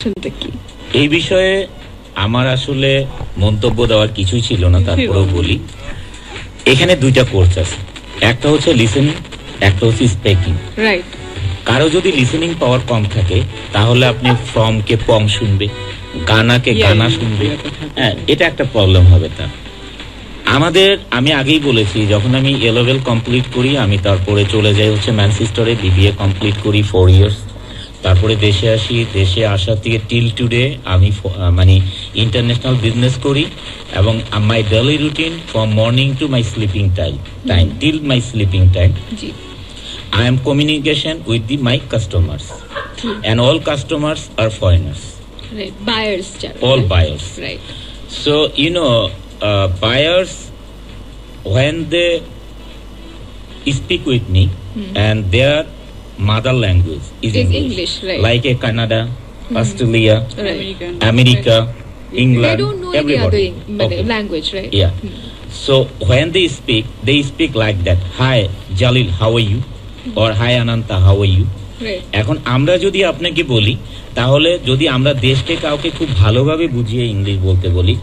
অনুষ্ঠানটা কি? এই বিষয়ে আমার আসলে মন্তব্য দেওয়ার কিছুই ছিল না, তারপরেও বলি। এখানে দুইটা কোর্স আছে, একটা হচ্ছে লিসেনিং, একটা হচ্ছে স্পিকিং। রাইট। কারো যদি লিসেনিং পাওয়ার কম থাকে তাহলে আপনি ফ্রম কে পং শুনবে, গানাকে গানা শুনবে, হ্যাঁ, এটা একটা প্রবলেম হবে। তার আমাদের, আমি আগেই বলেছি, যখন আমি এ লেভেল কমপ্লিট করি আমি তারপরে চলে যাই হচ্ছে ম্যানচেস্টারে, বিবিএ কমপ্লিট করি 4 ইয়ার্স। তারপরে দেশে আসি, দেশে আসার থেকে টিল টুডে আমি মানে ইন্টারন্যাশনাল বিজনেস করি, এবং my daily routine from morning to my sleeping time till my sleeping time, I am communication with my customers, and all customers are foreigners. Right, buyers. All buyers. Right. So buyers, when they speak with me, and their mother language is English, right. Like a Canada, Australia, America, England. They don't know any other language, right? Yeah. So when they speak like that. Hi, Jalil, how are you? Or hi Ananta, how are you? এখন আমরা যদি আপনাকে বলি, তাহলে যদি আমরা দেশকে কাউকে খুব ভালোভাবে বুঝিয়ে ইংলিশ বলতে বলি,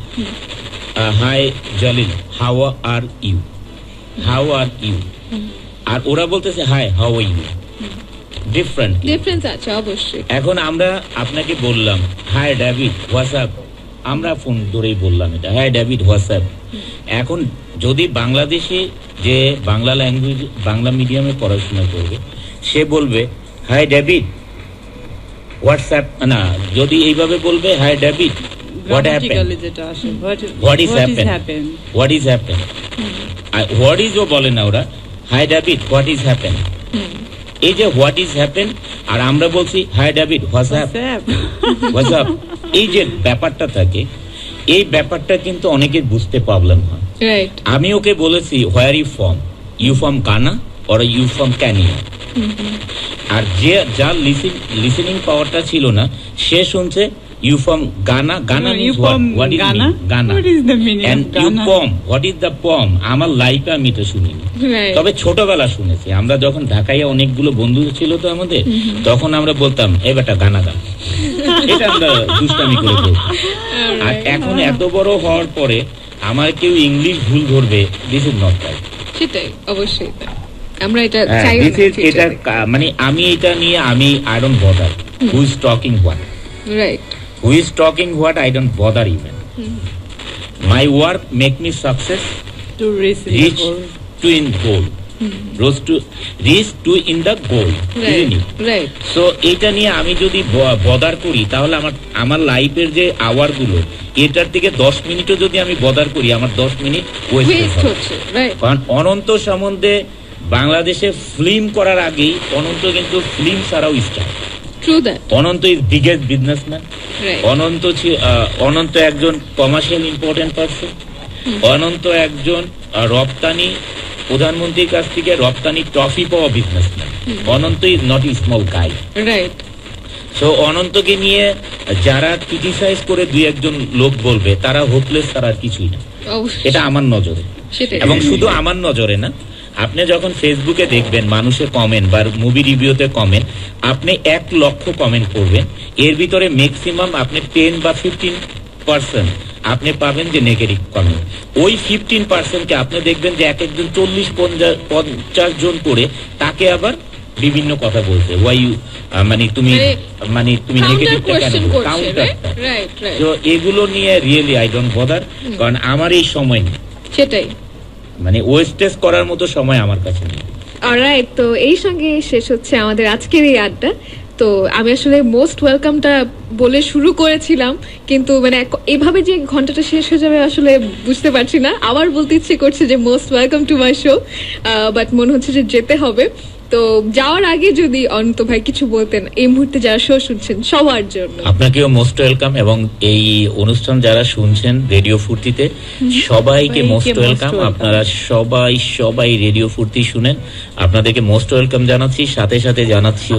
hi Jalil, how are you, how are you, আর ওরা বলতেছে hi, how are you, difference আছে অবশ্যই। এখন আমরা আপনাকে বললাম হাই ডেভিড, হোয়াটসঅ্যাপ, আমরা ফোন ধরেই বললাম এটা, হাই ডেভিড, হোয়াটসঅ্যাপ। এখন যদি বাংলাদেশে যে বাংলা ল্যাঙ্গুয়েজ, বাংলা মিডিয়ামে পড়াশোনা করবে, সে বলবে হাই ডেভিড, হোয়াটসঅ্যাপ, না, যদি এইভাবে বলবে hi David, what happen, what is happen, what is happen, what is ও বলে না ওরা, hi David, what is happen. এই যে হোয়াট ইজ হ্যাপেন, আর আমরা বলছি হাই ডেভিড, হোয়াটসঅ্যাপ, হোয়াটসঅ্যাপ, এই যে ব্যাপারটা থাকে, এই ব্যাপারটা কিন্তু অনেকের বুঝতে প্রবলেম হয়। আমি ওকে বলেছি where you from, you from Ghana or you from Kenya. আর যে যার লিসেনিং পাওয়ারটা ছিল না, সে শুনছে you from Ghana, Ghana means what is Ghana, and you pom, what is the pom. আমার লাইফে আমি এটা শুনিনি, তবে ছোটবেলা শুনেছি। আমরা যখন ঢাকায় অনেকগুলো বন্ধু ছিল তো আমাদের, তখন আমরা বলতাম এ বেটা গানা গান, এটা আমরা দুষ্টামি করে বলতাম। আর এখন এত বড় হওয়ার পরে আমার কেউ ইংলিশ ভুল ধরবে, দিস ইজ নট রাইট। সেটাই, অবশ্যই আমরা এটা চাই না। এটা মানে আমি এটা নিয়ে আমি I don't bother who is talking what, right, who is talking what, I don't bother even. My work make me success to reach to in goal, reach to in the goal, right. So এটা নিয়ে আমি যদি bother করি, তাহলে আমার লাইফের যে hour গুলো, এটার থেকে 10 মিনিটও যদি আমি বদার করি, আমার 10 মিনিট ওয়েস্ট হচ্ছে, রাইট। কারণ অনন্ত সম্বন্ধে বাংলাদেশে ফিল্ম করার আগেই অনন্ত কিন্তু ফিল্ম ছাড়াও start. Ananta is biggest businessman. Ananta একজন কমার্শিয়াল ইম্পর্টেন্ট পারসন। অনন্ত একজন রপ্তানি, প্রধানমন্ত্রীর কাছ থেকে রপ্তানি ট্রফি পাওয়া businessman. Ananta is not a small guy, right. So অনন্তকে নিয়ে যারা ক্রিটিসাইজ করে দুই একজন লোক বলবে, তারা হোপলেস, তারা আর কিছুই না। এটা আমার নজরে, এবং শুধু আমার নজরে না, আপনি যখন ফেসবুকে দেখবেন মানুষের কমেন্ট বা মুভি রিভিউতে কমেন্ট, আপনি 1 লক্ষ কমেন্ট করবেন, এর ভিতরে ম্যাক্সিমাম আপনি 10 বা 15% আপনি পাবেন যে নেগেটিভ কমেন্ট। ওই 15%কে আপনি দেখবেন যে এক একজন 40-50 জন করে তাকে আবার বিভিন্ন কথা বলছে, ওয়াই ইউ, মানে তুমি নেগেটিভটা কেন, কাউন্টারটা। তো এগুলো নিয়ে রিয়েলি আই ডোন্ট বদার, কারণ আমার এই সময় নেই, সেটাই, মানে ওয়েস্টেজ করার মতো সময় আমার কাছে নেই। অলরাইট, তো এই সঙ্গে শেষ হচ্ছে আমাদের আজকের এই আড্ডা। তো আমি আসলে মোস্ট ওয়েলকামটা বলে শুরু করেছিলাম, কিন্তু মানে এভাবে যে ঘন্টাটা শেষ হয়ে যাবে আসলে বুঝতে পারছি না। আবার বলতে ইচ্ছে করছে যে most welcome to my show, but মনে হচ্ছে যে যেতে হবে। তো যাওয়ার আগে যদি অনন্ত ভাই কিছু বলতেন এই মুহূর্তে যারা শো শুনছেন সবার জন্য। আপনাকেও মোস্ট ওয়েলকাম, এবং এই অনুষ্ঠান যারা শুনছেন রেডিও ফুর্তিতে, সবাইকে মোস্ট ওয়েলকাম। আপনারা সবাই রেডিও ফুর্তি শুনেন, আপনাদেরকে মোস্ট ওয়েলকাম জানাচ্ছি। সাথে সাথে জানাচ্ছি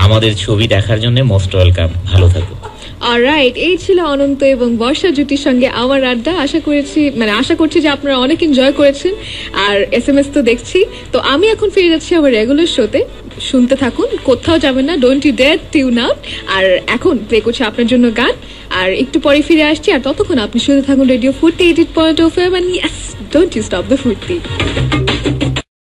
আমাদের ছবি দেখার জন্য মোস্ট ওয়েলকাম। ভালো থাকুন। অলরাইট, এই ছিল অনন্ত এবং বর্ষা জুটির সঙ্গে আমার আড্ডা। আশা করছি যে আপনারা অনেক এনজয় করেছেন, আর SMS তো দেখছি। তো আমি এখন ফিরে যাচ্ছি আমার রেগুলার শোতে। শুনতে থাকুন, কোথাও যাবেন না, don't you dare tune out. আর এখন প্লে করছি আপনার জন্য গান, আর একটু পরে ফিরে আসছি। আর ততক্ষণ আপনি শুনতে থাকুন রেডিও ফুর্তি 88.0 FM, and yes, don't you stop the ফুর্তি।